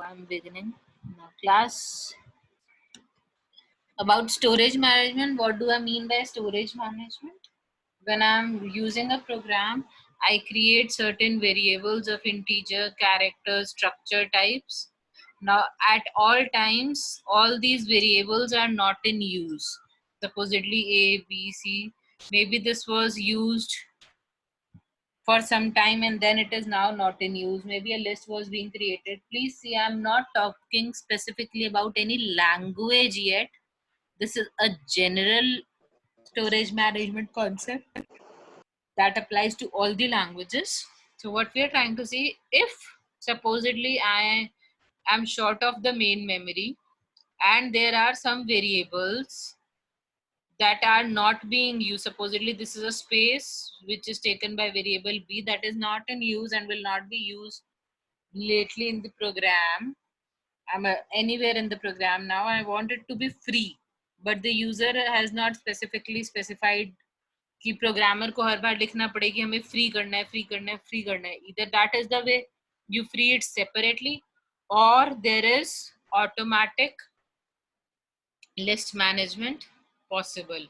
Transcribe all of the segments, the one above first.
I'm beginning now. Class about storage management. What do I mean by storage management? When I'm using a program, I create certain variables of integer, character, structure types. Now, at all times, all these variables are not in use. Supposedly A, B, C. Maybe this was used for some time and then it is now not in use. Maybe a list was being created. Please see, I'm not talking specifically about any language yet. This is a general storage management concept that applies to all the languages. So what we are trying to see, if supposedly I am short of the main memory and there are some variables that are not being used. Supposedly this is a space which is taken by variable b that is not in use and will not be used lately in the program. I'm anywhere in the program now. I want it to be free, but the user has not specifically specified कि programmer को हर बार लिखना पड़े कि हमें free करना है, free करना है, फ्री करना है. Either that is the way you free it separately, or there is automatic list management possible.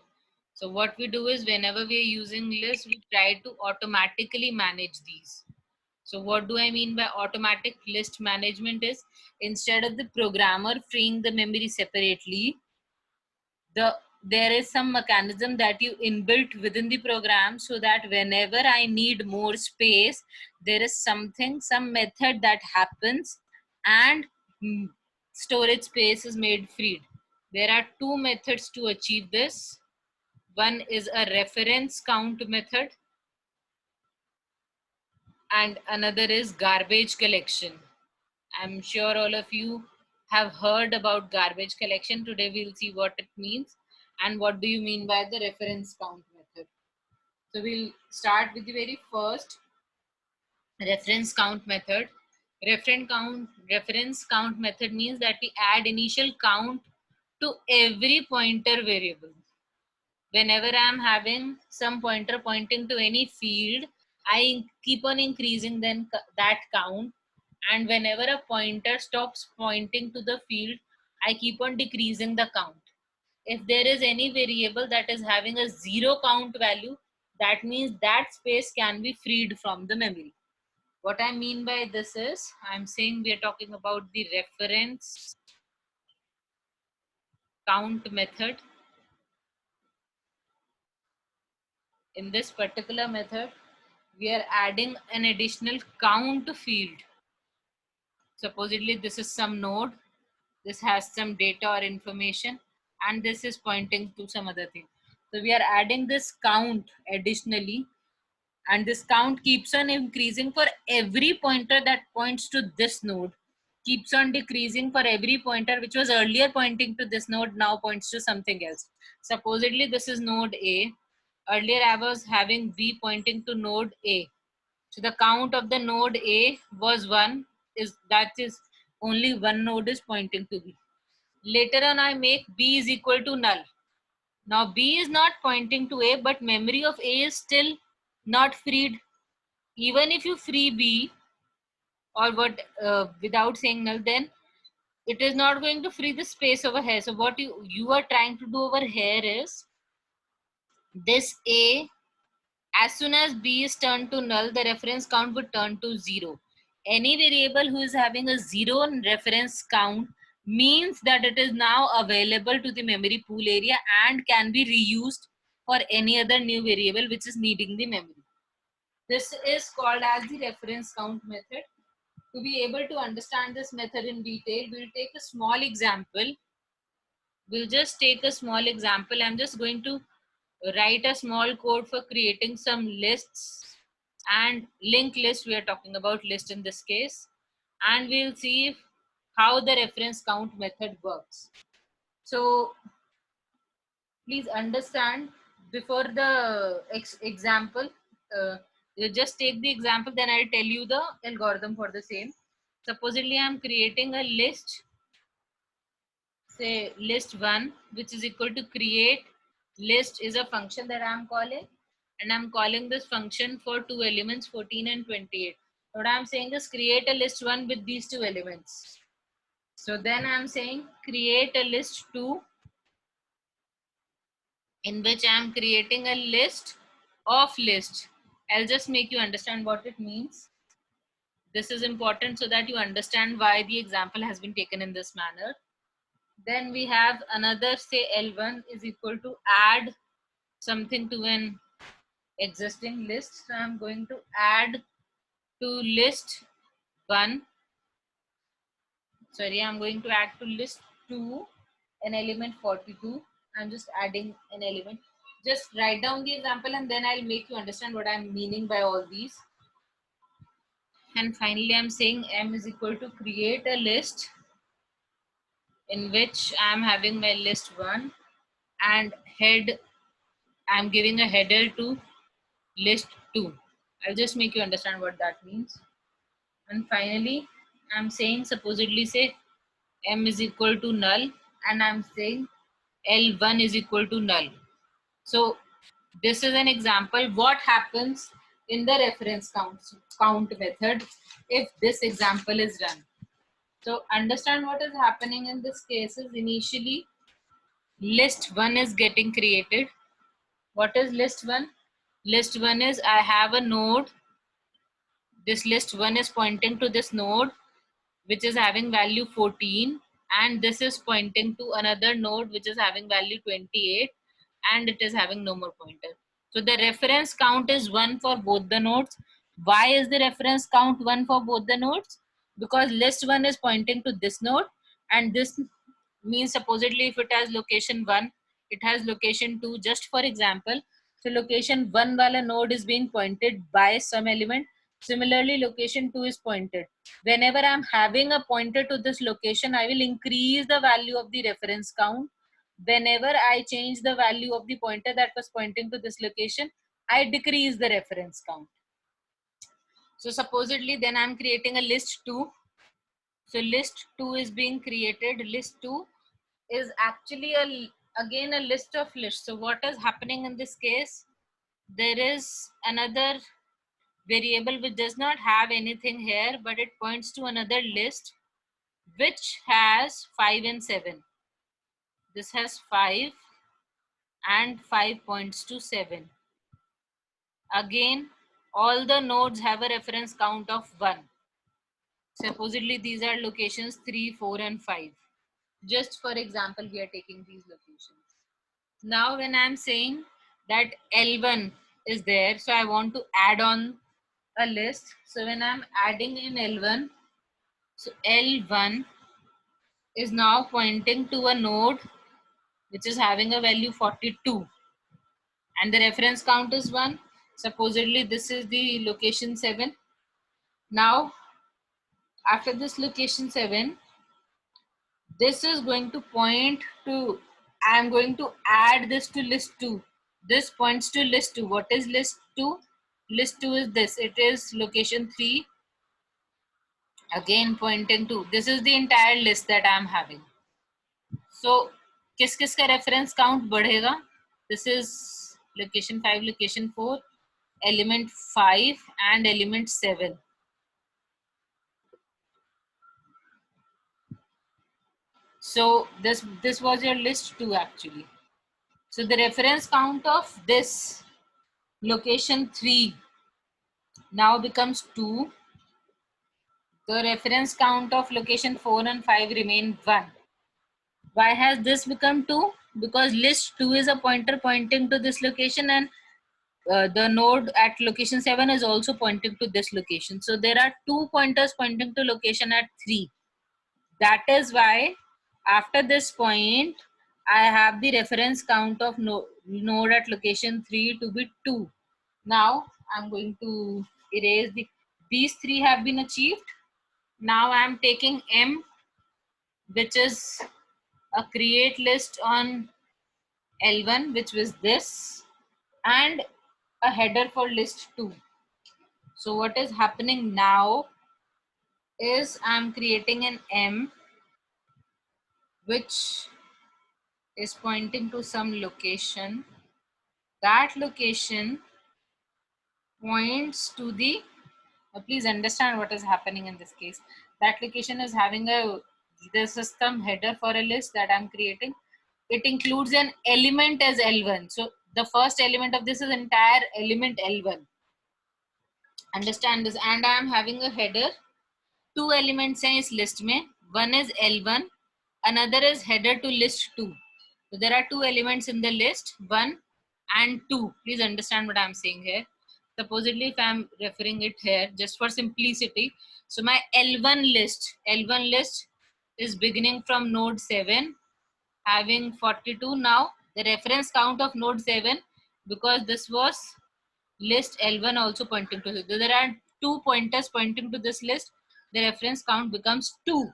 So what we do is whenever we are using lists, we try to automatically manage these. So what do I mean by automatic list management is, instead of the programmer freeing the memory separately, there is some mechanism that you inbuilt within the program so that whenever I need more space, there is some method that happens and storage space is made freed. There are two methods to achieve this. One is a reference count method and another is garbage collection. I'm sure all of you have heard about garbage collection. Today we'll see what it means and what do you mean by the reference count method. So we'll start with the very first reference count method. Reference count method means that we add initial count to every pointer variable. Whenever I'm having some pointer pointing to any field, I keep on increasing then that count, and whenever a pointer stops pointing to the field, I keep on decreasing the count. If there is any variable that is having a zero count value, that means that space can be freed from the memory. What I mean by this is, I'm saying we are talking about the reference count method. In this particular method, we are adding an additional count field. Supposedly this is some node, this has some data or information, and this is pointing to some other thing. So we are adding this count additionally, and this count keeps on increasing for every pointer that points to this node, keeps on decreasing for every pointer which was earlier pointing to this node, now points to something else. Supposedly this is node A. Earlier I was having V pointing to node A. So the count of the node A was 1, that is only one node is pointing to B. Later on I make B is equal to null. Now B is not pointing to A, but memory of A is still not freed. Even if you free B or without saying null, then it is not going to free the space over here. So what you are trying to do over here is, this A, as soon as B is turned to null, the reference count would turn to 0. Any variable who is having a 0 reference count means that it is now available to the memory pool area and can be reused for any other new variable which is needing the memory. This is called as the reference count method. To be able to understand this method in detail, we'll take a small example. We'll just take a small example. I'm just going to write a small code for creating some lists and linked list. We are talking about list in this case, and we'll see how the reference count method works. So please understand, before the example, you just take the example, then I'll tell you the algorithm for the same. Supposedly I'm creating a list, say list 1, which is equal to create list is a function that I'm calling, and I'm calling this function for two elements 14 and 28. What I'm saying is create a list 1 with these two elements. So then I'm saying create a list 2, in which I'm creating a list of list. I'll just make you understand what it means. This is important so that you understand why the example has been taken in this manner. Then we have another, say L1 is equal to add something to an existing list. So I'm going to add to list 1. Sorry, I'm going to add to list 2 an element 42. I'm just adding an element. Just write down the example and then I'll make you understand what I'm meaning by all these. And finally, I'm saying M is equal to create a list in which I'm having my list 1 and head, I'm giving a header to list 2. I'll just make you understand what that means. And finally, I'm saying supposedly say M is equal to null and I'm saying L1 is equal to null. So this is an example what happens in the reference count method if this example is run. So understand what is happening in this case is initially list 1 is getting created. What is list 1? List 1 is I have a node. This list 1 is pointing to this node which is having value 14, and this is pointing to another node which is having value 28, and it is having no more pointer. So the reference count is 1 for both the nodes. Why is the reference count 1 for both the nodes? Because list 1 is pointing to this node, and this means supposedly if it has location 1, it has location 2, just for example. So location 1 wala node is being pointed by some element. Similarly, location 2 is pointed. Whenever I'm having a pointer to this location, I will increase the value of the reference count. Whenever I change the value of the pointer that was pointing to this location, I decrease the reference count. So supposedly then I'm creating a list 2. So list 2 is being created. List 2 is actually again a list of lists. So what is happening in this case? There is another variable which does not have anything here, but it points to another list which has 5 and 7. This has 5 and 5 points to 7. Again, all the nodes have a reference count of 1. Supposedly these are locations 3, 4 and 5. Just for example, we are taking these locations. Now when I'm saying that L1 is there, so I want to add on a list. So when I'm adding in L1, so L1 is now pointing to a node which is having a value 42 and the reference count is 1. Supposedly this is the location 7. Now after this location 7, this is going to point to, I'm going to add this to list 2. This points to list 2. What is list 2? List 2 is this. It is location 3. Again pointing to, this is the entire list that I am having. So किस किस का reference count बढ़ेगा? This is location 5, location 4, element 5 and element 7. So this was your list 2 actually. So the reference count of this location 3 now becomes 2. The reference count of location 4 and 5 remain 1. Why has this become 2? Because list 2 is a pointer pointing to this location, and the node at location 7 is also pointing to this location. So there are 2 pointers pointing to location at 3. That is why after this point, I have the reference count of node at location 3 to be 2. Now I'm going to erase these 3 have been achieved. Now I'm taking M, which is a create list on L1, which was this, and a header for list 2. So what is happening now is I'm creating an M which is pointing to some location. That location points to the, please understand what is happening in this case. That location is having a this is some header for a list that I'm creating. It includes an element as L1. So the first element of this is entire element L1. Understand this? And I am having a header. Two elements हैं इस list में. One is L1, another is header to list 2. So there are two elements in the list, 1 and 2. Please understand what I'm saying here. Supposedly if I'm referring it here just for simplicity, so my L1 list is beginning from node 7 having 42. Now the reference count of node 7, because this was list L1 also pointing to this. There are two pointers pointing to this list. The reference count becomes 2.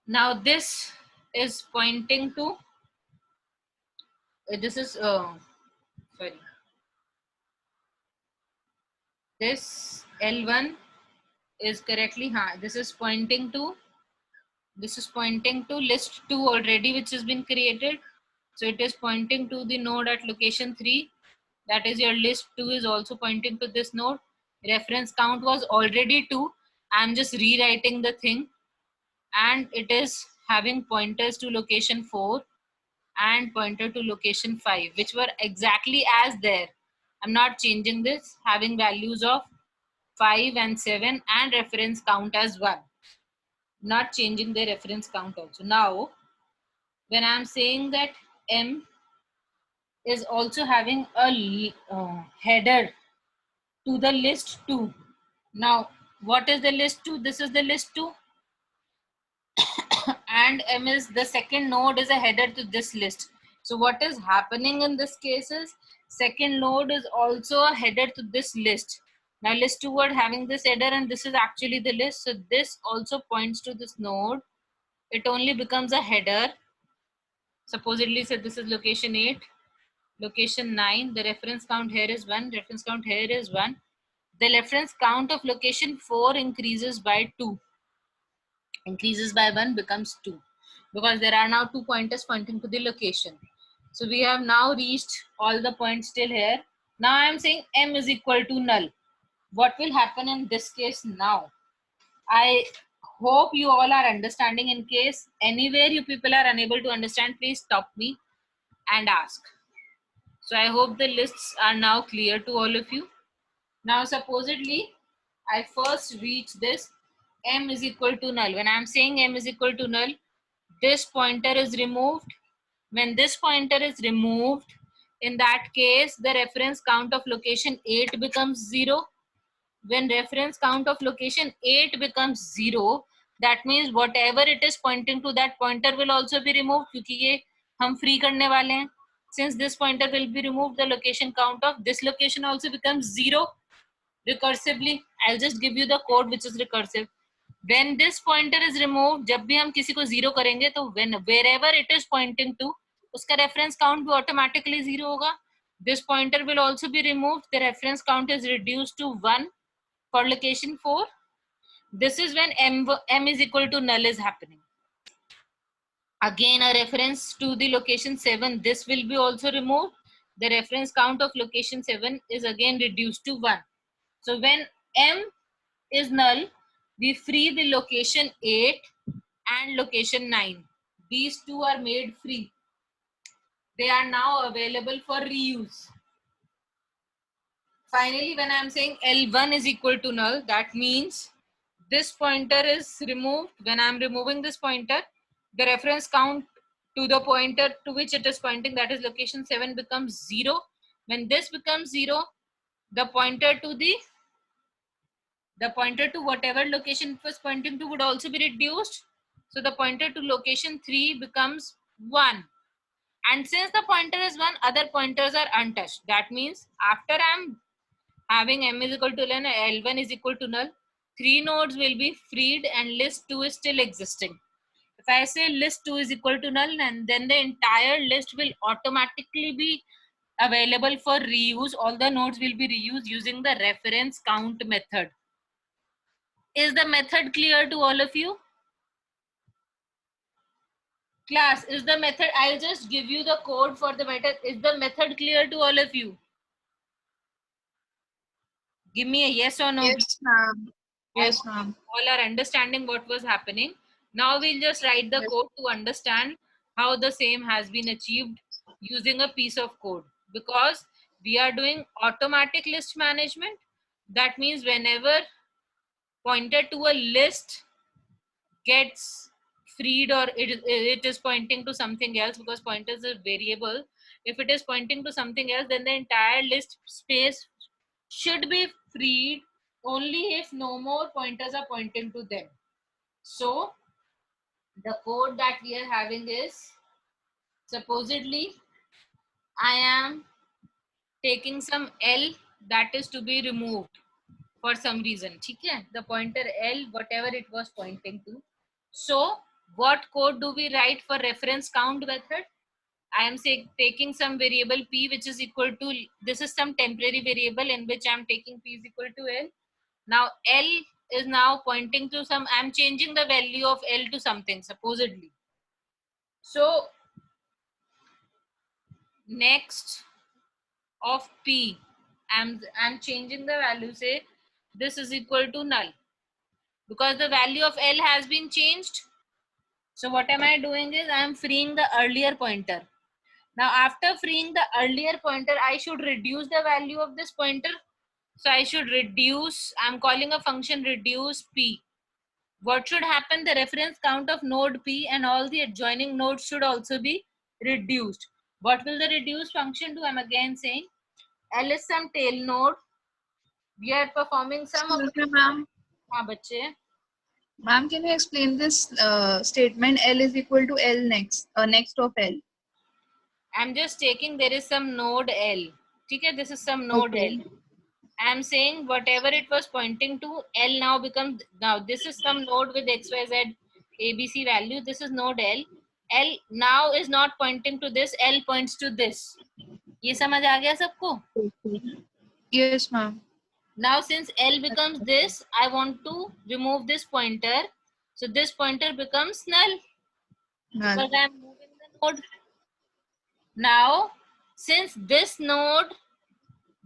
Now this is pointing to this is sorry, this L1 is correctly this is pointing to list 2 already, which has been created. So it is pointing to the node at location 3. That is your list 2 is also pointing to this node. Reference count was already 2. I'm just rewriting the thing, and it is having pointers to location 4 and pointer to location 5, which were exactly as there. I'm not changing this, having values of 5 and 7 and reference count as 1. Not changing the reference count also. Now, when I'm saying that M is also having a header to the list 2. Now, what is the list 2? This is the list 2. And M is the second node is a header to this list. So what is happening in this case is second node is also a header to this list. Now list 2 word having this header, and this is actually the list. So this also points to this node. It only becomes a header. Supposedly, so this is location 8, location 9. The reference count here is 1. Reference count here is 1. The reference count of location 4 increases by 2. Increases by 1 becomes 2, because there are now 2 pointers pointing to the location. So we have now reached all the points till here. Now I am saying M is equal to null. What will happen in this case now? I hope you all are understanding. In case anywhere you people are unable to understand, please stop me and ask. So I hope the lists are now clear to all of you. Now supposedly I first reach this M is equal to null. When I'm saying M is equal to null, this pointer is removed. When this pointer is removed, in that case, the reference count of location 8 becomes 0. When reference count of location 8 becomes 0, that means whatever it is pointing to, that pointer will also be removed, क्योंकि ये हम free करने वाले हैं. Since this pointer will be removed, the location count of this location also becomes 0 recursively. I'll just give you the code which is recursive. When this pointer is removed, जब भी हम किसी को 0 करेंगे तो when wherever it is pointing to, उसका reference count भी automatically 0 होगा. This pointer will also be removed. The reference count is reduced to 1 for location 4. This is when M is equal to null is happening. Again, a reference to the location 7. This will be also removed. The reference count of location 7 is again reduced to 1. So when M is null, we free the location 8 and location 9. These two are made free. They are now available for reuse. Finally, when I am saying L1 is equal to null, that means this pointer is removed. When I am removing this pointer, the reference count to the pointer to which it is pointing, that is location 7, becomes 0. When this becomes 0, the pointer to whatever location it was pointing to would also be reduced. So the pointer to location 3 becomes 1. And since the pointer is 1, other pointers are untouched. That means after I'm having M is equal to null and L1 is equal to null, 3 nodes will be freed and list 2 is still existing. If I say list 2 is equal to null, and then the entire list will automatically be available for reuse. All the nodes will be reused using the reference count method. Is the method clear to all of you? Class, is the method, I'll just give you the code for the method. Is the method clear to all of you? Give me a yes or no. Yes, ma'am. Yes, ma'am. All are understanding what was happening. Now we'll just write the code to understand how the same has been achieved using a piece of code, because we are doing automatic list management. That means whenever pointer to a list gets freed, or it is pointing to something else, because pointer is a variable. If it is pointing to something else, then the entire list space should be freed only if no more pointers are pointing to them. So the code that we are having is, supposedly I am taking some L that is to be removed for some reason. Okay? The pointer L, whatever it was pointing to. So what code do we write for reference count method? I am taking some variable P which is equal to, this is some temporary variable in which I am taking P is equal to L. Now L is now pointing to some, I am changing the value of L to something supposedly. So next of P, I'm changing the value, say this is equal to null, because the value of L has been changed. So what am I doing is I am freeing the earlier pointer. Now after freeing the earlier pointer, I should reduce the value of this pointer. So I should reduce, I'm calling a function reduce P. What should happen? The reference count of node P and all the adjoining nodes should also be reduced. What will the reduce function do? I'm again saying L is some tail node. We are performing some of Excuse me, ma'am. हाँ बच्चे. Ma'am, can you explain this statement L is equal to L next, next of L? I'm just taking, there is some node L. Okay, this is some node Okay. L. I'm saying whatever it was pointing to, L now becomes, now this is some node with XYZ ABC value. This is node L. L now is not pointing to this, L points to this. ये समझ आ गया सबको? Yes, ma'am. Now since L becomes this, I want to remove this pointer. So this pointer becomes null because Null. I am moving the node. Now since this node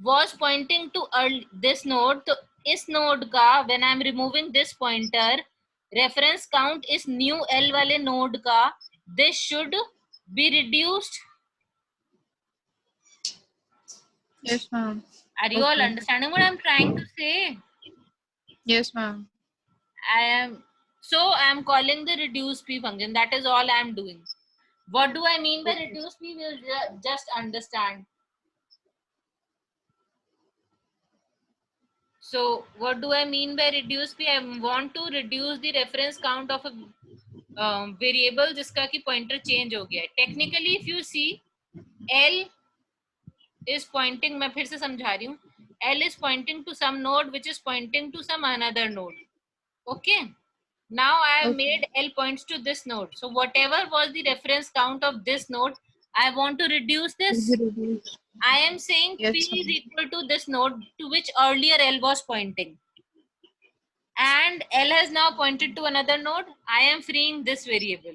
was pointing to this node, so इस node का, when I am removing this pointer, reference count is new L वाले node का, this should be reduced. Yes, ma'am. Are you all Okay. understanding what I am trying to say? Yes, ma'am. I am calling the reduce P function. That is all I am doing. What do I mean by reduce P? We'll just understand. So what do I mean by reduce P? I want to reduce the reference count of a variable जिसका कि pointer change हो गया है. Technically, if you see, L is pointing, मैं फिर से समझा रही हूँ. L is pointing to some node which is pointing to some another node. Okay. Now I have made L points to this node. So whatever was the reference count of this node, I want to reduce this. I am saying Yes, P is ma'am. equal to this node to which earlier L was pointing. And L has now pointed to another node. I am freeing this variable.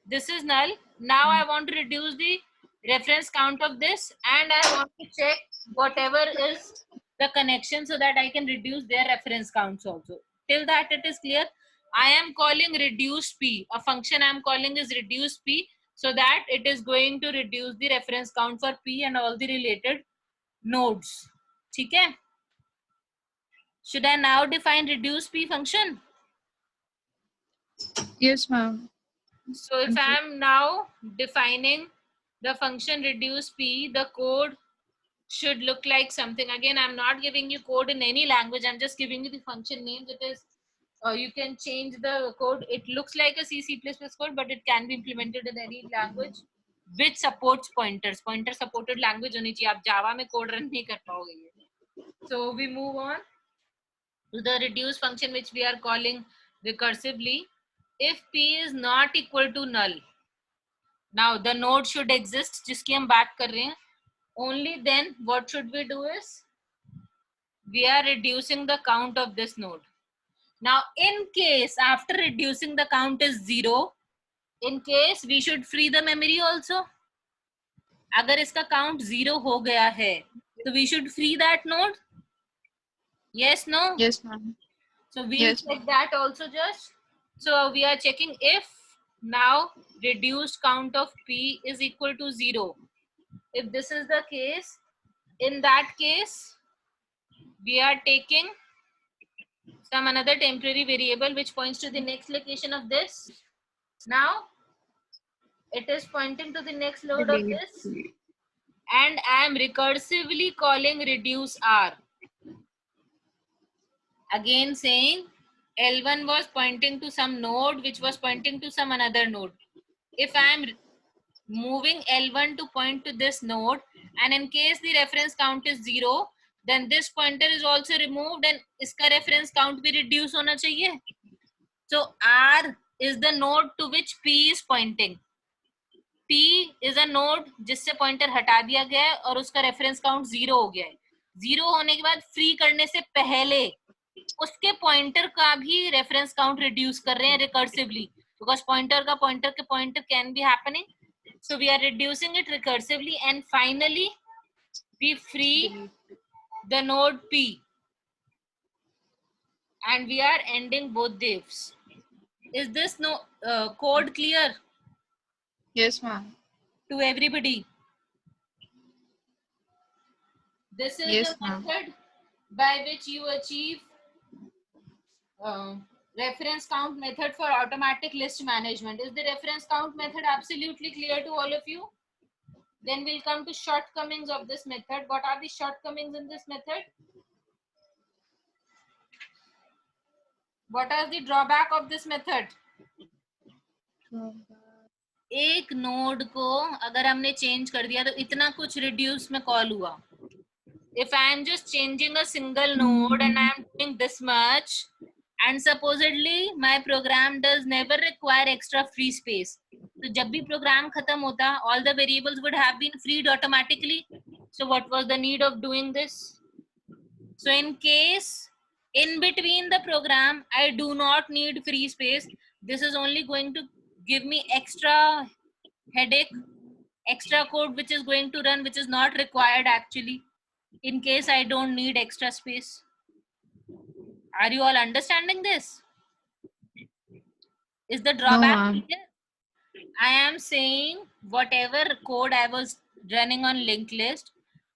This is null. Now I want to reduce the reference count of this, and I want to check whatever is the connection so that I can reduce their reference counts also. Till that it is clear. I am calling reduce P. A function I am calling is reduce P, so that it is going to reduce the reference count for P and all the related nodes. Okay? Should I now define reduce P function? Yes, ma'am. So if I am now defining the function reduce P, the code should look like something. Again, I'm not giving you code in any language. I'm just giving you the function names. It is, you can change the code. It looks like a C++ code, but it can be implemented in any language which supports pointers. Pointer supported language होनी चाहिए. आप Java में code run नहीं कर पाओगे ये. So we move on to the reduce function which we are calling recursively. If P is not equal to null, now the node should exist जिसकी हम बात कर रहे हैं. Only then what should we do is we are reducing the count of this node. Now in case after reducing the count is 0, in case we should free the memory also. अगर इसका count 0 हो गया है तो we should free that node. Yes, no? Yes, ma'am. So we'll Yes, check ma'am. that also just. So we are checking if now reduced count of P is equal to 0. If this is the case, in that case, we are taking some another temporary variable which points to the next location of this. Now it is pointing to the next node of Delete. this, and I am recursively calling reduce R. Again saying L1 was pointing to some node which was pointing to some another node. If I am moving L1 to point to this node, and in case the reference count is 0, then this pointer is also removed and iska reference count bhi reduce hona chahiye. So R is the node to which P is pointing. P is a node जिससे pointer हटा दिया गया है और उसका reference count 0 हो गया है. 0 होने के बाद फ्री करने से पहले उसके पॉइंटर का भी रेफरेंस काउंट रिड्यूस कर रहे हैं रिकर्सिवली, बिकॉज पॉइंटर का पॉइंटर के pointer can be happening. So we are reducing it recursively, and finally we free the node P, and we are ending both the ifs. Is this code clear Yes, ma'am. to everybody? This is Yes, the ma'am. method by which you achieve reference count method for automatic list management. Is the reference count method absolutely clear to all of you? Then we'll come to shortcomings of this method. What are the shortcomings in this method? What are the drawback of this method? एक node को अगर हमने change कर दिया तो इतना कुछ reduce में कॉल हुआ. If I am just changing a single node and I am doing this much, and supposedly my program does never require extra free space, तो जब भी प्रोग्राम खत्म होता all the variables would have been freed automatically. So what was the need of doing this? So in case in between the program I do not need free space, this is only going to give me extra headache, extra code which is going to run, which is not required actually, in case I don't need extra space. Are you all understanding this? Is the drawback clear? I am saying whatever code I was running on linked list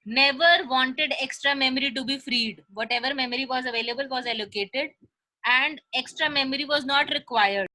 never wanted extra memory to be freed. Whatever memory was available was allocated, and extra memory was not required.